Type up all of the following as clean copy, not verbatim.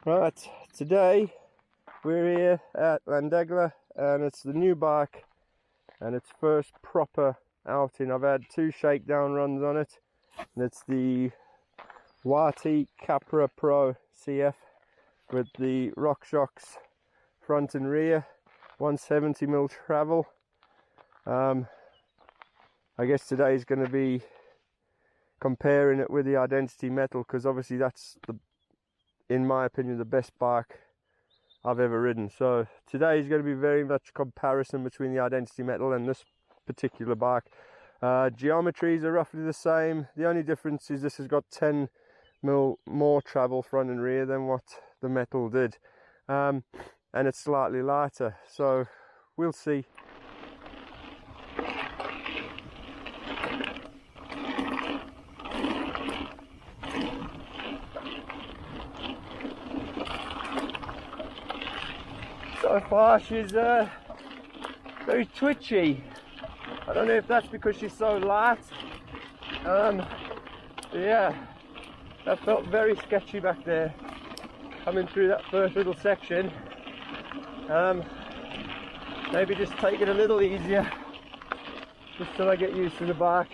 Right, today we're here at Degla and it's the new bike and its first proper outing. I've had 2 shakedown runs on it, and it's the YT Capra Pro CF with the RockShox front and rear, 170mm travel. I guess today is going to be comparing it with the Identiti Mettles, because obviously that's in my opinion the best bike I've ever ridden. So today is going to be very much comparison between the Identiti Mettles and this particular bike. Geometries are roughly the same. The only difference is this has got 10mm more travel front and rear than what the Mettles did, and it's slightly lighter, so we'll see. So far she's very twitchy. I don't know if that's because she's so light. Yeah, that felt very sketchy back there coming through that first little section. Maybe just take it a little easier just till I get used to the bike.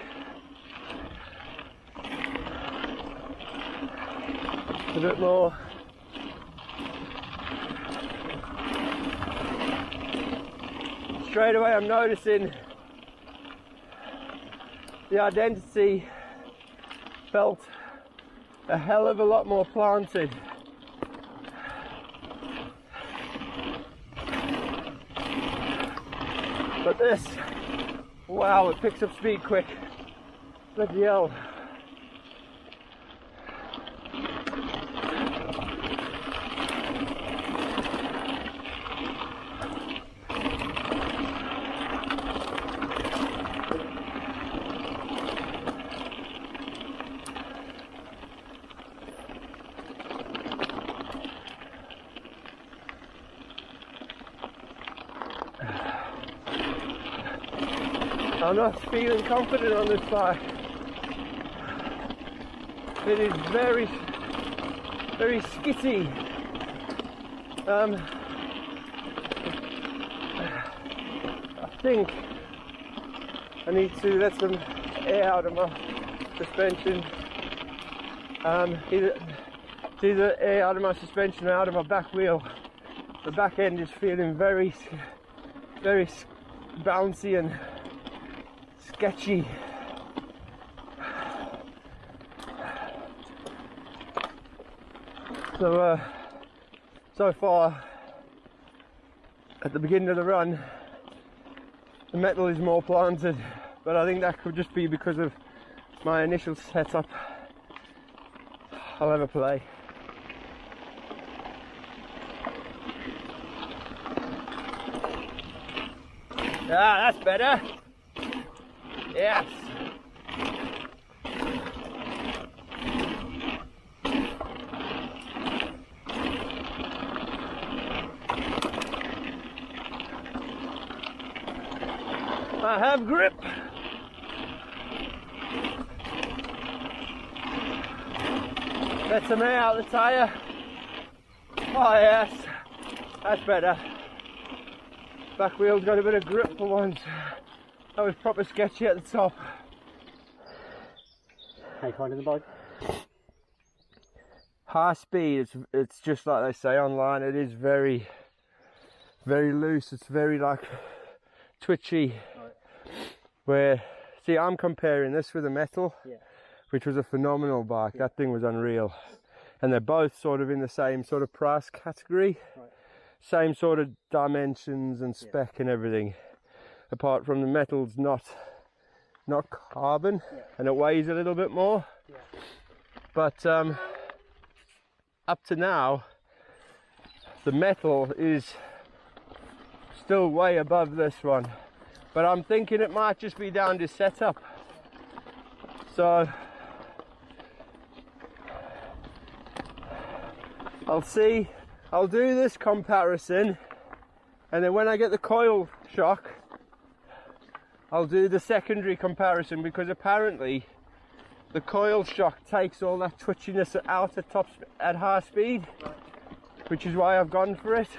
A bit more. Straight away I'm noticing the Identiti felt a hell of a lot more planted. But this, wow, it picks up speed quick. Bloody hell. I'm not feeling confident on this bike. It is very, very skitty. I think I need to let some air out of my suspension. Either air out of my suspension or out of my back wheel. The back end is feeling very, very bouncy and sketchy. So so far at the beginning of the run the Mettles is more planted, but I think that could just be because of my initial setup. I'll have a play. Ah, that's better. Yes. I have grip. Let some air out the tyre. Oh yes, that's better. Back wheel's got a bit of grip for once. That was proper sketchy at the top. How you finding the bike? High speed, it's just like they say online, it is very, very loose. It's very like twitchy. Right. Where, see, I'm comparing this with a Mettles, yeah, which was a phenomenal bike. Yeah. That thing was unreal. And they're both sort of in the same sort of price category. Right. Same sort of dimensions and spec, yeah, and everything. Apart from the Mettles not carbon, yeah, and it weighs a little bit more, yeah. But up to now the Mettles is still way above this one, but I'm thinking it might just be down to setup. So I'll see, I'll do this comparison, and then when I get the coil shock I'll do the secondary comparison, because apparently the coil shock takes all that twitchiness out at high speed. which is why I've gone for it.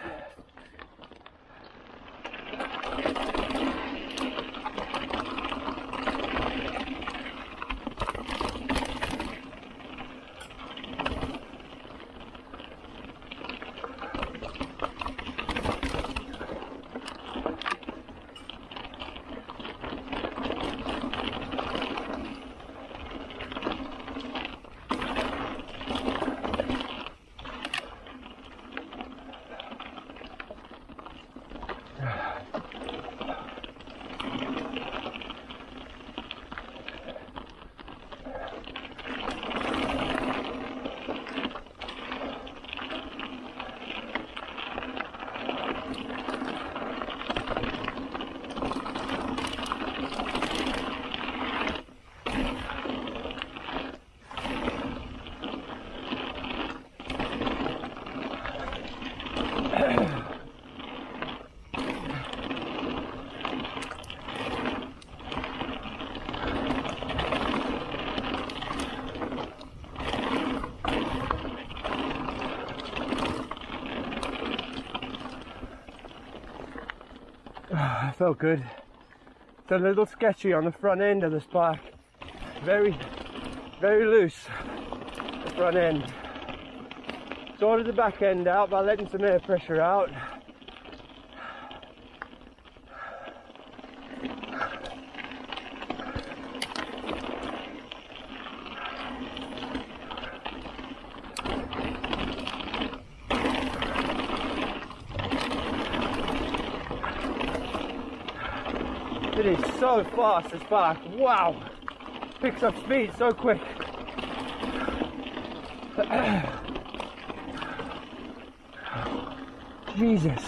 Felt good. It's a little sketchy on the front end of the spike. Very loose, the front end. Sorted the back end out by letting some air pressure out. It is so fast, this bike. Wow! Picks up speed so quick. Jesus.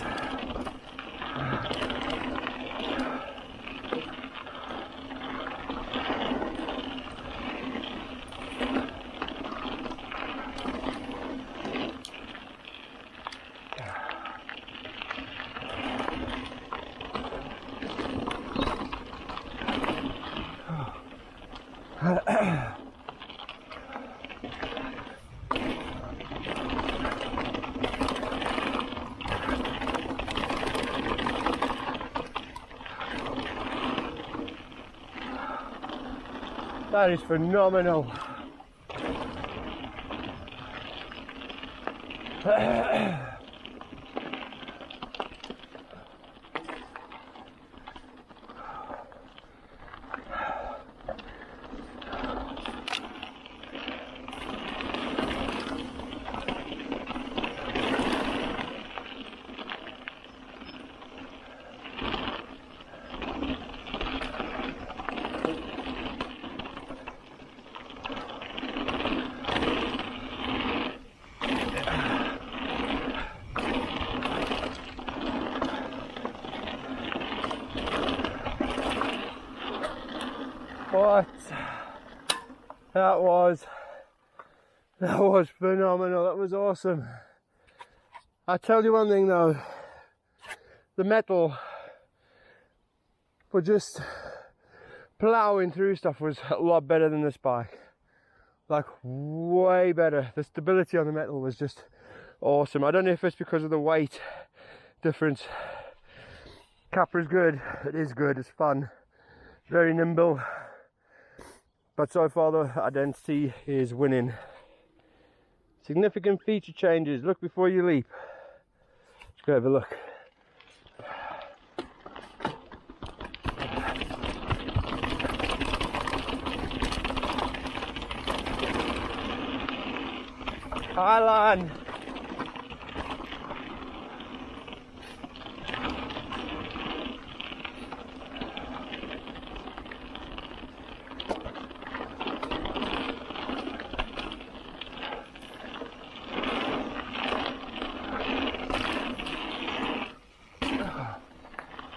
That is phenomenal. What? That was phenomenal. That was awesome. I'll tell you one thing though, the metal for just plowing through stuff was a lot better than this bike. Like way better. The stability on the metal was just awesome. I don't know if it's because of the weight difference. Capra's good. It is good. It's fun. Very nimble. But so far the Identiti is winning. Significant feature changes. Look before you leap. Let's go have a look. Highline.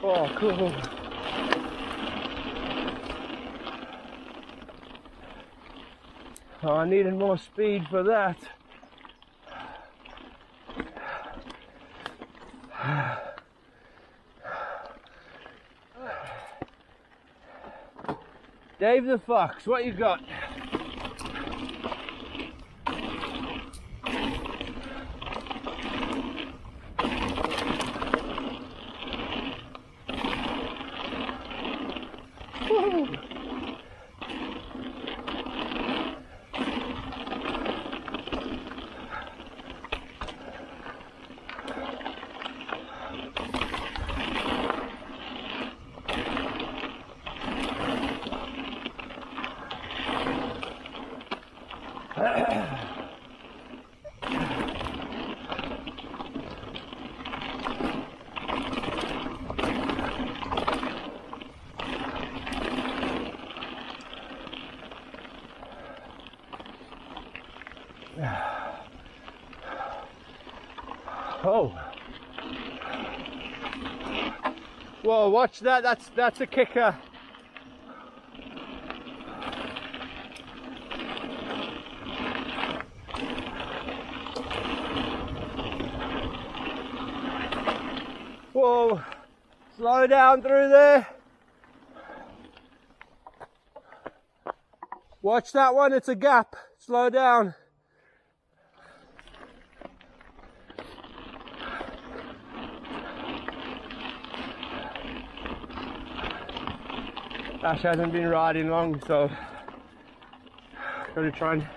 Oh, cool. Oh, I needed more speed for that. Dave the Fox, what you got? Oh. Whoa, watch that, that's a kicker. Whoa, slow down through there. Watch that one, it's a gap. Slow down. Ash hasn't been riding long, so got to try and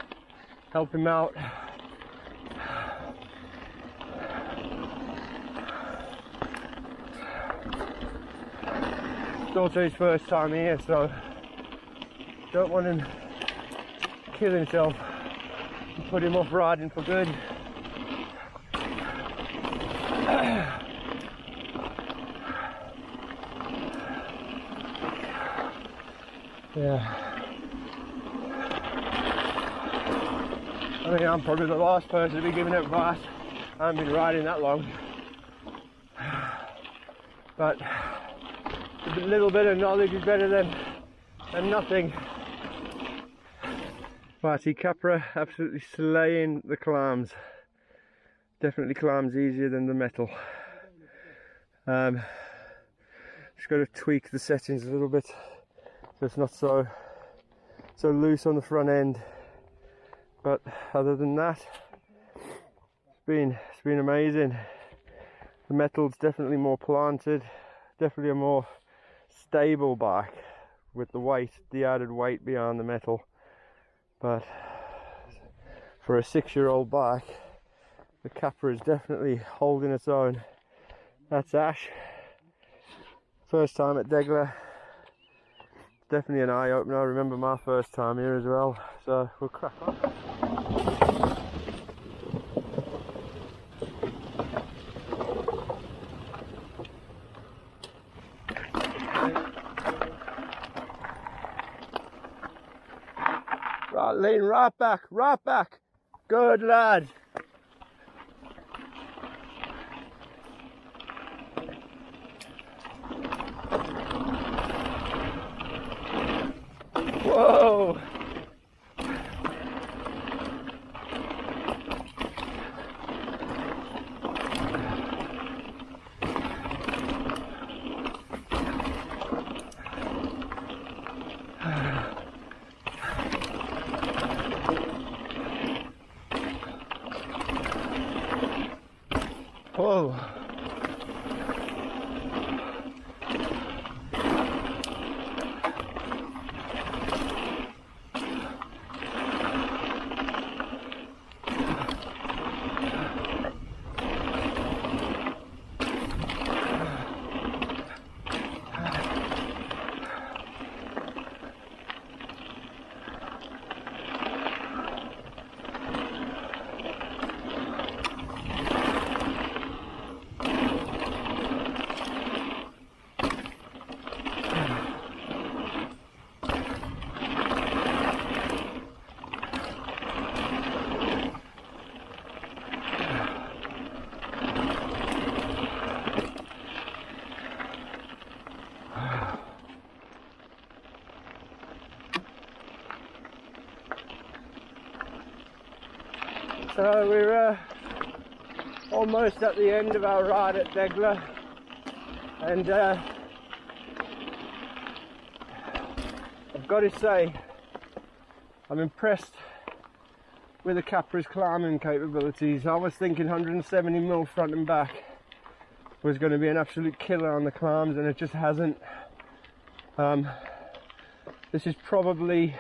help him out. It's also his first time here, so don't want him to kill himself and put him off riding for good. Yeah. I mean, I'm probably the last person to be giving advice. I haven't been riding that long. But a little bit of knowledge is better than nothing. YT Capra absolutely slaying the climbs. Definitely climbs easier than the Metal. Just got to tweak the settings a little bit. So it's not so loose on the front end, but other than that, it's been amazing. The Mettle's definitely more planted, definitely a more stable bike with the added weight behind the Metal. But for a 6-year-old bike, the Capra is definitely holding its own. That's Ash, first time at Degla. Definitely an eye-opener. I remember my first time here as well, so we'll crack on. Right, lean right back. Good lad. Whoa! Whoa! So we're almost at the end of our ride at Degla, and I've got to say I'm impressed with the Capra's climbing capabilities. I was thinking 170mm front and back was going to be an absolute killer on the climbs, and it just hasn't. This is probably,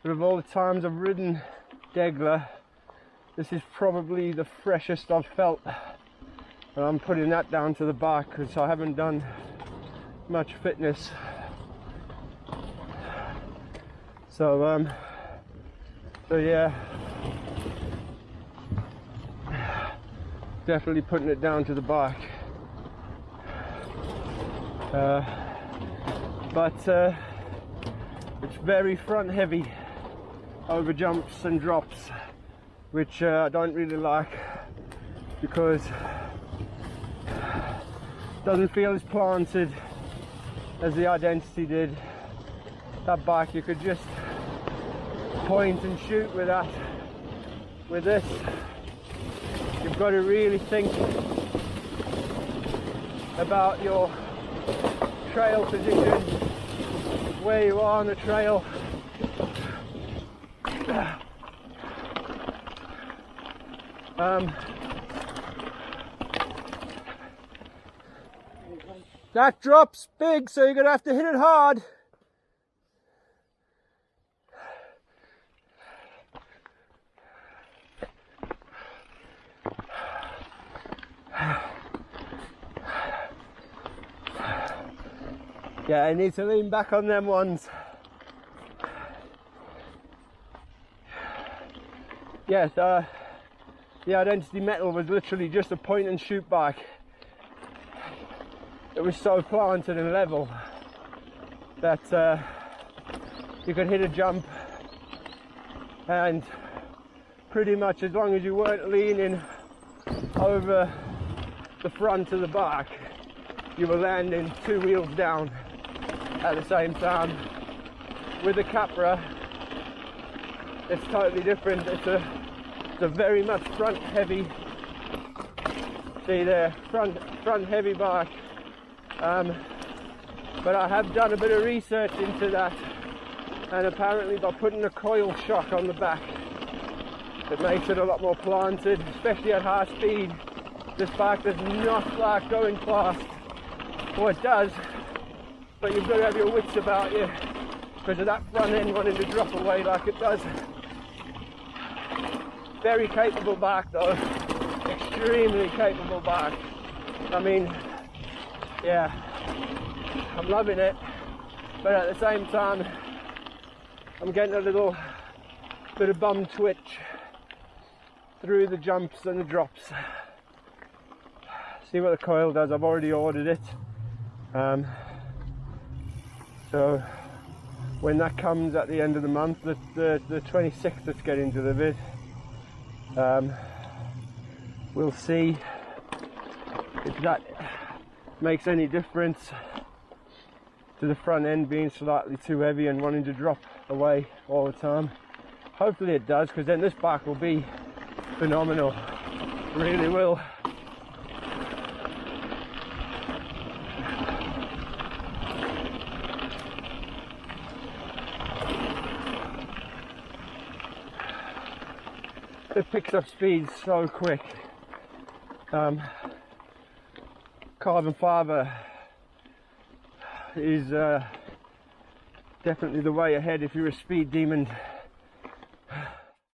out of all the times I've ridden Degla, this is probably the freshest I've felt, and I'm putting that down to the bike because I haven't done much fitness. So yeah, definitely putting it down to the bike. But it's very front heavy over jumps and drops, which I don't really like. because it doesn't feel as planted as the Identiti did. That bike you could just point and shoot with that. With this, you've got to really think about your trail position, where you are on the trail. That drop's big, so you're gonna have to hit it hard. Yeah, I need to lean back on them ones. Yes, the Identiti Mettle was literally just a point and shoot bike. It was so planted and level that you could hit a jump, and pretty much as long as you weren't leaning over the front of the bike, you were landing 2 wheels down at the same time. With the Capra, it's totally different. It's a very much front heavy. See there, front heavy bike. But I have done a bit of research into that, and apparently by putting a coil shock on the back, it makes it a lot more planted, especially at high speed. This bike does not like going fast. Well, it does, but you've got to have your wits about you because of that front end wanting to drop away like it does. Very capable bike though, extremely capable bike. I mean, yeah, I'm loving it, but at the same time, I'm getting a little bit of bum twitch through the jumps and the drops. See what the coil does. I've already ordered it. So when that comes at the end of the month, the 26th, it's getting delivered. We'll see if that makes any difference to the front end being slightly too heavy and wanting to drop away all the time. Hopefully it does, because then this bike will be phenomenal. It really will. It picks up speed so quick. Carbon fibre is definitely the way ahead if you're a speed demon.